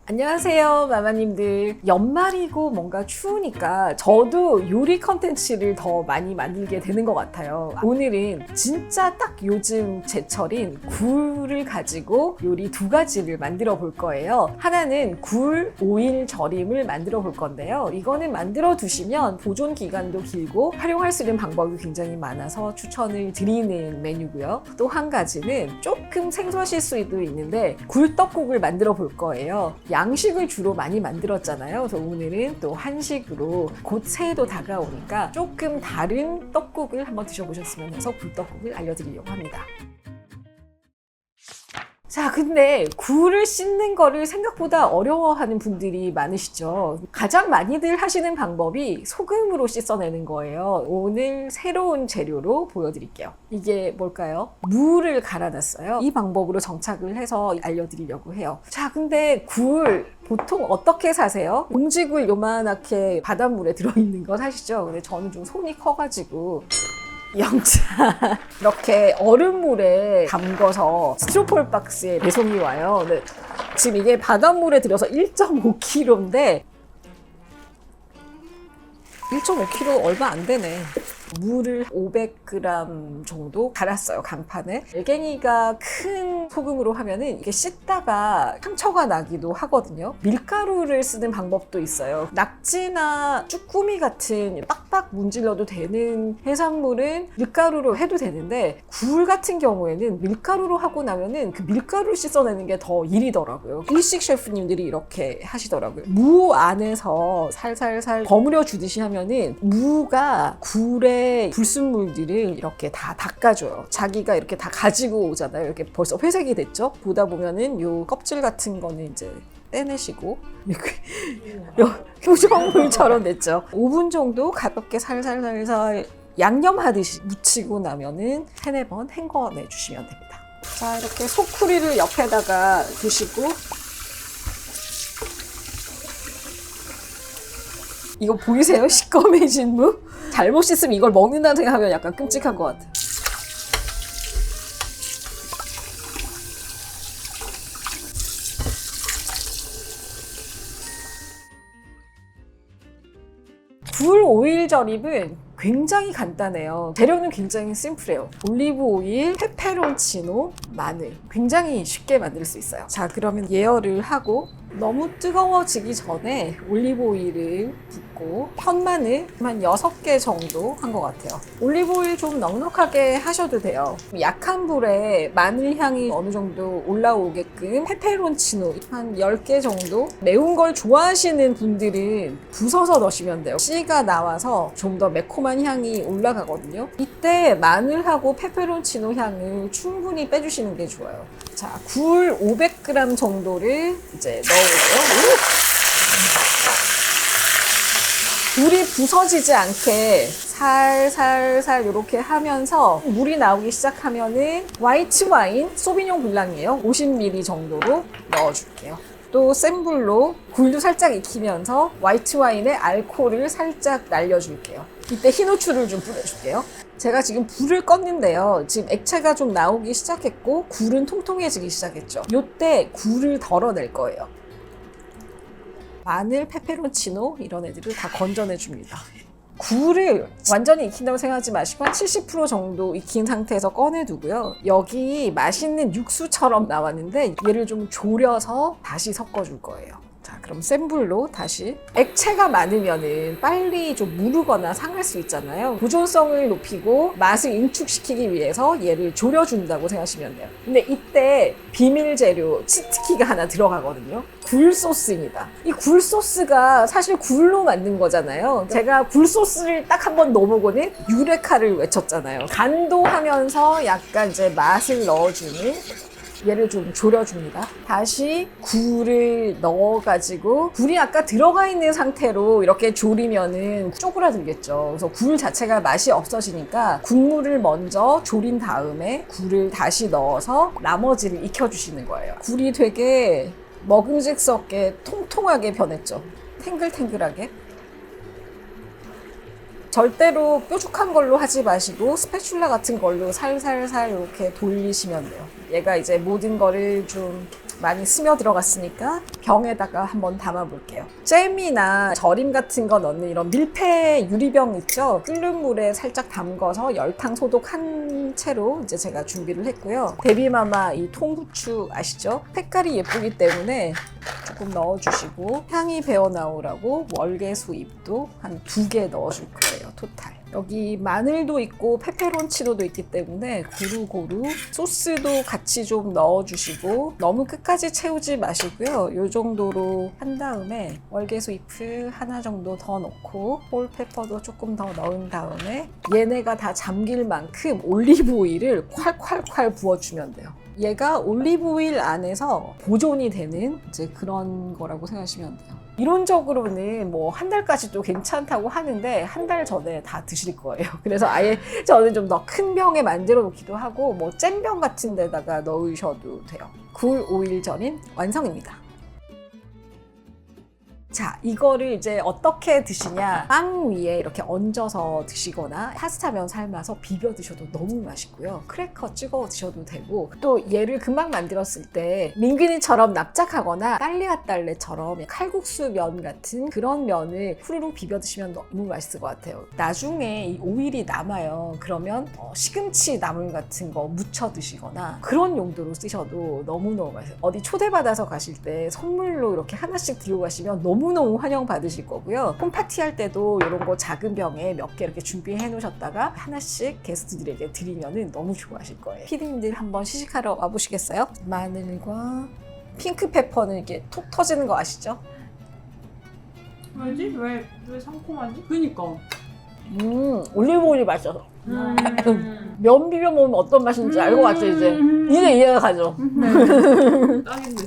안녕하세요 마마님들. 연말이고 뭔가 추우니까 저도 요리 컨텐츠를 더 많이 만들게 되는 것 같아요. 오늘은 진짜 딱 요즘 제철인 굴을 가지고 요리 두 가지를 만들어 볼 거예요. 하나는 굴 오일 절임을 만들어 볼 건데요. 이거는 만들어 두시면 보존 기간도 길고 활용할 수 있는 방법이 굉장히 많아서 추천을 드리는 메뉴고요. 또 한 가지는 조금 생소하실 수도 있는데 굴떡국을 만들어 볼 거예요. 양식을 주로 많이 만들었잖아요. 그래서 오늘은 또 한식으로 곧 새해도 다가오니까 조금 다른 떡국을 한번 드셔보셨으면 해서 굴떡국을 알려드리려고 합니다. 자, 근데 굴을 씻는 거를 생각보다 어려워하는 분들이 많으시죠. 가장 많이들 하시는 방법이 소금으로 씻어내는 거예요. 오늘 새로운 재료로 보여드릴게요. 이게 뭘까요? 무를 갈아놨어요. 이 방법으로 정착을 해서 알려드리려고 해요. 자, 근데 굴 보통 어떻게 사세요? 봉지굴 요만하게 바닷물에 들어있는 거 사시죠? 근데 저는 좀 손이 커가지고 영차 이렇게 얼음물에 담궈서 스티로폼 박스에 배송이 와요. 근데 지금 이게 바닷물에 들어서 1.5kg인데 1.5kg 얼마 안 되네. 무를 500g 정도 갈았어요, 강판에. 알갱이가 큰 소금으로 하면은 이게 씻다가 상처가 나기도 하거든요. 밀가루를 쓰는 방법도 있어요. 낙지나 쭈꾸미 같은 빡빡 문질러도 되는 해산물은 밀가루로 해도 되는데 굴 같은 경우에는 밀가루로 하고 나면은 그 밀가루를 씻어내는 게 더 일이더라고요. 일식 셰프님들이 이렇게 하시더라고요. 무 안에서 살살살 버무려 주듯이 하면은 무가 굴에 불순물들을 이렇게 다 닦아줘요. 자기가 이렇게 다 가지고 오잖아요. 이렇게 벌써 회색이 됐죠? 보다 보면은 요 껍질 같은 거는 이제 떼내시고 표정물처럼 됐죠. 5분 정도 가볍게 살살살살 양념하듯이 묻히고 나면은 3-4번 헹궈내 주시면 됩니다. 자, 이렇게 소쿠리를 옆에다가 두시고 이거 보이세요? 시꺼매진 무? 잘못 씻으면 이걸 먹는다는 생각하면 약간 끔찍한 것 같아요. 굴 오일 절임은 굉장히 간단해요. 재료는 굉장히 심플해요. 올리브 오일, 페페론치노, 마늘. 굉장히 쉽게 만들 수 있어요. 자, 그러면 예열을 하고 너무 뜨거워지기 전에 올리브 오일을 붓고 편마늘 한 6개 정도 한 것 같아요. 올리브 오일 좀 넉넉하게 하셔도 돼요. 약한 불에 마늘 향이 어느 정도 올라오게끔 페페론치노 한 10개 정도. 매운 걸 좋아하시는 분들은 부숴서 넣으시면 돼요. 씨가 나와서 좀 더 매콤한 향이 올라가거든요. 이때 마늘하고 페페론치노 향을 충분히 빼주시는 게 좋아요. 자, 굴 500g 정도를 이제 넣어볼게요. 굴이 부서지지 않게 살살살 이렇게 하면서 물이 나오기 시작하면은 화이트 와인, 소비뇽 블랑이에요. 50ml 정도로 넣어줄게요. 또 센 불로 굴도 살짝 익히면서 화이트 와인의 알코올을 살짝 날려줄게요. 이때 흰 후추를 좀 뿌려줄게요. 제가 지금 불을 껐는데요. 지금 액체가 좀 나오기 시작했고 굴은 통통해지기 시작했죠. 이때 굴을 덜어낼 거예요. 마늘, 페페론치노 이런 애들을 다 건져내줍니다. 굴을 완전히 익힌다고 생각하지 마시고 한 70% 정도 익힌 상태에서 꺼내두고요. 여기 맛있는 육수처럼 나왔는데 얘를 좀 졸여서 다시 섞어줄 거예요. 자, 그럼 센 불로 다시. 액체가 많으면은 빨리 좀 무르거나 상할 수 있잖아요. 보존성을 높이고 맛을 인축시키기 위해서 얘를 졸여준다고 생각하시면 돼요. 근데 이때 비밀 재료 치트키가 하나 들어가거든요. 굴 소스입니다. 이 굴 소스가 사실 굴로 만든 거잖아요. 제가 굴 소스를 딱 한 번 넣어보고는 유레카를 외쳤잖아요. 간도하면서 약간 이제 맛을 넣어주는 얘를 좀 졸여줍니다. 다시 굴을 넣어가지고 굴이 아까 들어가 있는 상태로 이렇게 졸이면은 쪼그라들겠죠. 그래서 굴 자체가 맛이 없어지니까 국물을 먼저 졸인 다음에 굴을 다시 넣어서 나머지를 익혀주시는 거예요. 굴이 되게 먹음직스럽게 통통하게 변했죠. 탱글탱글하게. 절대로 뾰족한 걸로 하지 마시고 스패츌라 같은 걸로 살살살 이렇게 돌리시면 돼요. 얘가 이제 모든 거를 좀 많이 스며 들어갔으니까 병에다가 한번 담아볼게요. 잼이나 절임 같은 거 넣는 이런 밀폐 유리병 있죠? 끓는 물에 살짝 담궈서 열탕 소독한 채로 이제 제가 준비를 했고요. 베비마마 이 통후추 아시죠? 색깔이 예쁘기 때문에 조금 넣어주시고 향이 배어 나오라고 월계수 잎도 한 2개 넣어줄 거예요. 토탈. 여기 마늘도 있고 페페론치노도 있기 때문에 고루고루 소스도 같이 좀 넣어주시고 너무 끝까지 채우지 마시고요. 이 정도로 한 다음에 월계수 잎을 하나 정도 더 넣고 홀페퍼도 조금 더 넣은 다음에 얘네가 다 잠길 만큼 올리브 오일을 콸콸콸 부어주면 돼요. 얘가 올리브 오일 안에서 보존이 되는 이제 그런 거라고 생각하시면 돼요. 이론적으로는 뭐 한 달까지도 괜찮다고 하는데 한 달 전에 다 드실 거예요. 그래서 아예 저는 좀 더 큰 병에 만들어 놓기도 하고 뭐 잼병 같은 데다가 넣으셔도 돼요. 굴 오일 절임 완성입니다. 자, 이거를 이제 어떻게 드시냐. 빵 위에 이렇게 얹어서 드시거나 파스타면 삶아서 비벼 드셔도 너무 맛있고요. 크래커 찍어 드셔도 되고 또 얘를 금방 만들었을 때 링귀니처럼 납작하거나 딸레아딸레처럼 칼국수 면 같은 그런 면을 후루룩 비벼 드시면 너무 맛있을 것 같아요. 나중에 이 오일이 남아요. 그러면 시금치 나물 같은 거 무쳐 드시거나 그런 용도로 쓰셔도 너무너무 맛있어요. 어디 초대받아서 가실 때 선물로 이렇게 하나씩 들고 가시면 너무너무 환영받으실 거고요. 홈파티 할 때도 이런 거 작은 병에 몇 개 이렇게 준비해 놓으셨다가 하나씩 게스트들에게 드리면 너무 좋아하실 거예요. 피디님들 한번 시식하러 와보시겠어요? 마늘과 핑크페퍼는 이렇게 톡 터지는 거 아시죠? 왜지? 왜 상콤하지? 그니까. 올리브 오일이 맛있어서. 면 비벼 먹으면 어떤 맛인지 알고 왔죠, 이제. 이제 이해가 가죠. 딱인데.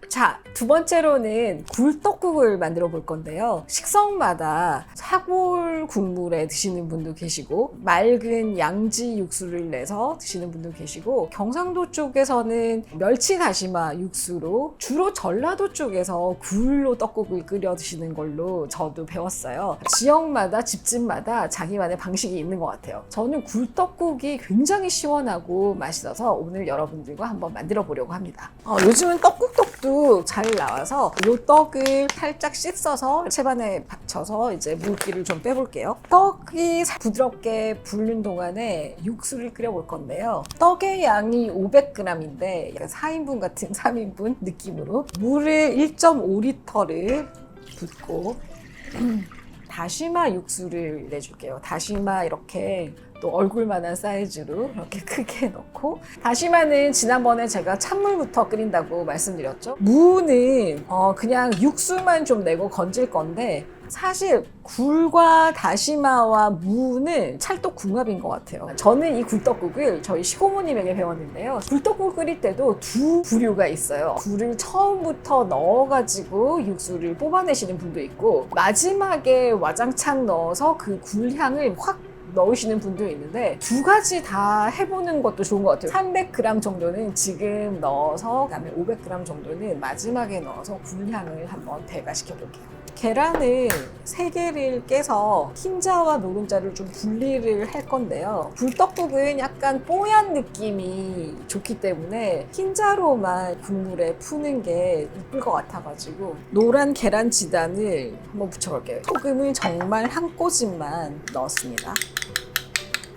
자, 두 번째로는 굴떡국을 만들어 볼 건데요. 식성마다 사골 국물에 드시는 분도 계시고 맑은 양지 육수를 내서 드시는 분도 계시고 경상도 쪽에서는 멸치 다시마 육수로 주로 전라도 쪽에서 굴로 떡국을 끓여 드시는 걸로 저도 배웠어요. 지역마다 집집마다 자기만의 방식이 있는 것 같아요. 저는 굴떡국이 굉장히 시원하고 맛있어서 오늘 여러분들과 한번 만들어 보려고 합니다. 요즘은 떡국떡도 잘 나와서 이 떡을 살짝 씻어서 채반에 받쳐서 이제 물기를 좀 빼볼게요. 떡이 부드럽게 불는 동안에 육수를 끓여볼 건데요. 떡의 양이 500g인데 4인분 같은 3인분 느낌으로 물을 1.5리터를 붓고 다시마 육수를 내줄게요. 다시마 이렇게 또 얼굴만한 사이즈로 이렇게 크게 넣고 다시마는 지난번에 제가 찬물부터 끓인다고 말씀드렸죠. 무는 그냥 육수만 좀 내고 건질 건데 사실 굴과 다시마와 무는 찰떡궁합인 것 같아요. 저는 이 굴떡국을 저희 시고모님에게 배웠는데요. 굴떡국 끓일 때도 두 부류가 있어요. 굴을 처음부터 넣어가지고 육수를 뽑아내시는 분도 있고 마지막에 와장창 넣어서 그 굴향을 확 넣으시는 분도 있는데 두 가지 다 해보는 것도 좋은 것 같아요. 300g 정도는 지금 넣어서 그다음에 500g 정도는 마지막에 넣어서 굴향을 한번 배가시켜 볼게요. 계란을 3개를 깨서 흰자와 노른자를 좀 분리를 할 건데요. 굴떡국은 약간 뽀얀 느낌이 좋기 때문에 흰자로만 국물에 푸는 게 이쁠 것 같아가지고 노란 계란 지단을 한번 붙여볼게요. 소금을 정말 한 꼬집만 넣었습니다.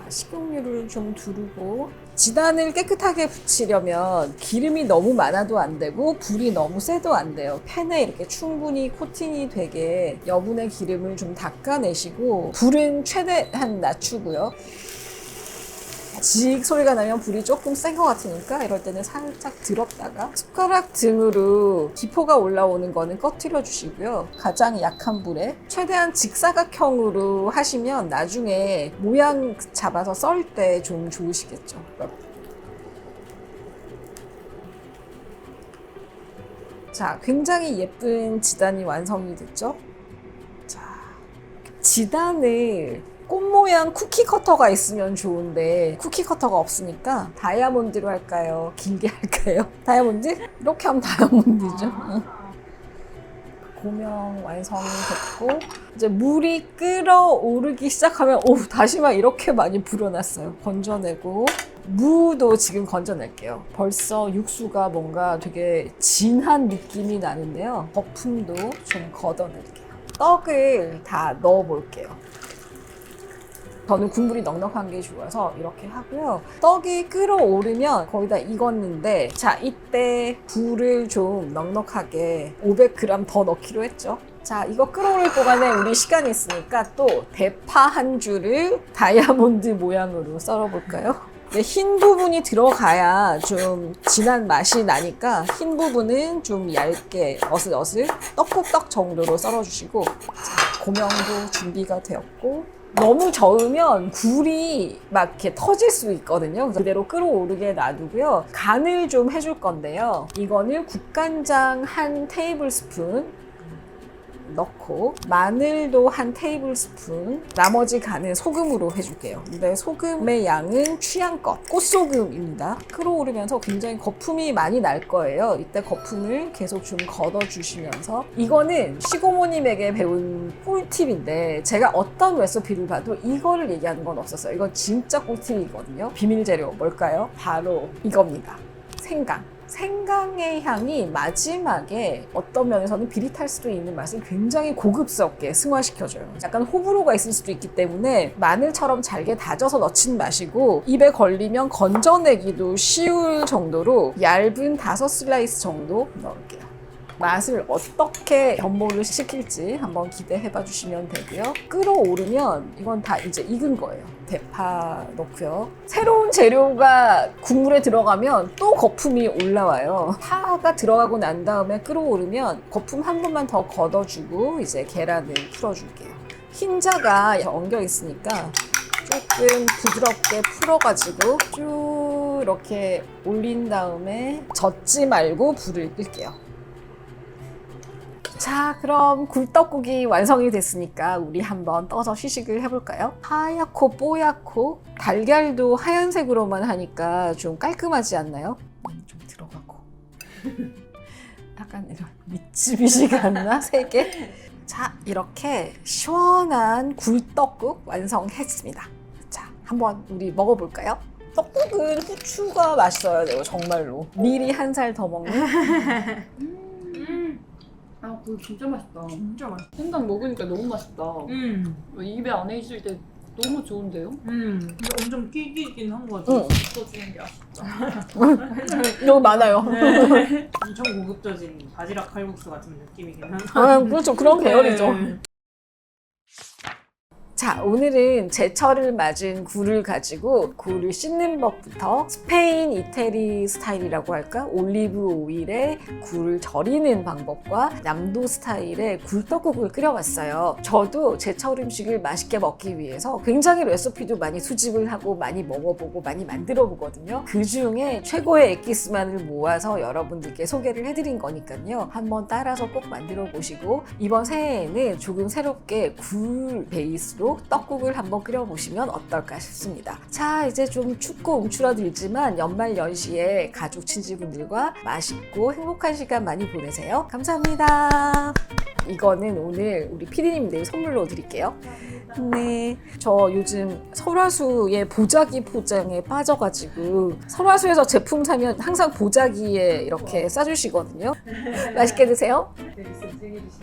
식용유를 좀 두르고 지단을 깨끗하게 붙이려면 기름이 너무 많아도 안 되고 불이 너무 세도 안 돼요. 팬에 이렇게 충분히 코팅이 되게 여분의 기름을 좀 닦아내시고 불은 최대한 낮추고요. 직 소리가 나면 불이 조금 센 것 같으니까 이럴 때는 살짝 들었다가 숟가락 등으로 기포가 올라오는 거는 꺼트려 주시고요. 가장 약한 불에 최대한 직사각형으로 하시면 나중에 모양 잡아서 썰 때 좀 좋으시겠죠. 자, 굉장히 예쁜 지단이 완성이 됐죠? 자, 지단을 꽃 모양 쿠키 커터가 있으면 좋은데 쿠키 커터가 없으니까 다이아몬드로 할까요? 길게 할까요? 다이아몬드? 이렇게 하면 다이아몬드죠. 고명 완성이 됐고 이제 물이 끓어오르기 시작하면 다시마 이렇게 많이 불어났어요. 건져내고 무도 지금 건져낼게요. 벌써 육수가 뭔가 되게 진한 느낌이 나는데요. 거품도 좀 걷어낼게요. 떡을 다 넣어볼게요. 저는 국물이 넉넉한 게 좋아서 이렇게 하고요. 떡이 끓어오르면 거의 다 익었는데, 자, 이때 불을 좀 넉넉하게 500g 더 넣기로 했죠. 자, 이거 끓어오를 동안에 우리 시간이 있으니까 또 대파 한 줄을 다이아몬드 모양으로 썰어볼까요? 네, 흰 부분이 들어가야 좀 진한 맛이 나니까 흰 부분은 좀 얇게 어슬어슬 떡국떡 정도로 썰어주시고, 자, 고명도 준비가 되었고, 너무 저으면 굴이 막 이렇게 터질 수 있거든요. 그래서 그대로 끓어오르게 놔두고요. 간을 좀 해줄 건데요. 이거는 국간장 한 테이블 스푼 넣고, 마늘도 한 테이블 스푼, 나머지 간은 소금으로 해줄게요. 근데 소금의 양은 취향껏, 꽃소금입니다. 끓어오르면서 굉장히 거품이 많이 날 거예요. 이때 거품을 계속 좀 걷어주시면서, 이거는 시고모님에게 배운 꿀팁인데 제가 어떤 레시피를 봐도 이거를 얘기하는 건 없었어요. 이건 진짜 꿀팁이거든요. 비밀 재료 뭘까요? 바로 이겁니다. 생강. 생강의 향이 마지막에 어떤 면에서는 비릿할 수도 있는 맛을 굉장히 고급스럽게 승화시켜줘요. 약간 호불호가 있을 수도 있기 때문에 마늘처럼 잘게 다져서 넣친 맛이고, 입에 걸리면 건져내기도 쉬울 정도로 얇은 5슬라이스 정도 넣을게요. 맛을 어떻게 변모를 시킬지 한번 기대해봐 주시면 되고요. 끓어오르면 이건 다 이제 익은 거예요. 대파 넣고요. 새로운 재료가 국물에 들어가면 또 거품이 올라와요. 파가 들어가고 난 다음에 끓어오르면 거품 한 번만 더 걷어주고 이제 계란을 풀어줄게요. 흰자가 엉겨 있으니까 조금 부드럽게 풀어가지고 쭉 이렇게 올린 다음에 젓지 말고 불을 끌게요. 자, 그럼 굴떡국이 완성이 됐으니까 우리 한번 떠서 시식을 해볼까요? 하얗고 뽀얗고 달걀도 하얀색으로만 하니까 좀 깔끔하지 않나요? 좀 들어가고 약간 이런 미츠비시가 않나? 3개? 자, 이렇게 시원한 굴떡국 완성했습니다. 자, 한번 우리 먹어볼까요? 떡국은 후추가 맛있어야 돼요, 정말로. 미리 한 살 더 먹는. 아, 그거 진짜 맛있다. 진짜 맛있어. 생강 먹으니까 너무 맛있다. 입에 안에 있을 때 너무 좋은데요? 근데 엄청 끼기긴 한 거지. 응. 붙어주는 게 아쉽다. 여기 많아요. 엄청 고급져진 바지락 칼국수 같은 느낌이긴 한데. 아, 그렇죠. 그런 계열이죠. 네. 자, 오늘은 제철을 맞은 굴을 가지고 굴을 씻는 법부터 스페인 이태리 스타일이라고 할까? 올리브 오일에 굴을 절이는 방법과 남도 스타일의 굴떡국을 끓여봤어요. 저도 제철 음식을 맛있게 먹기 위해서 굉장히 레시피도 많이 수집을 하고 많이 먹어보고 많이 만들어 보거든요. 그 중에 최고의 엑기스만을 모아서 여러분들께 소개를 해드린 거니까요. 한번 따라서 꼭 만들어 보시고, 이번 새해에는 조금 새롭게 굴 베이스로 떡국을 한번 끓여보시면 어떨까 싶습니다. 자, 이제 좀 춥고 움츠러들지만 연말 연시에 가족 친지분들과 맛있고 행복한 시간 많이 보내세요. 감사합니다. 이거는 오늘 우리 피디님들 선물로 드릴게요. 네, 저 요즘 설화수의 보자기 포장에 빠져가지고 설화수에서 제품 사면 항상 보자기에 이렇게 싸주시거든요. 맛있게 드세요. 네, 있으면 생일이시.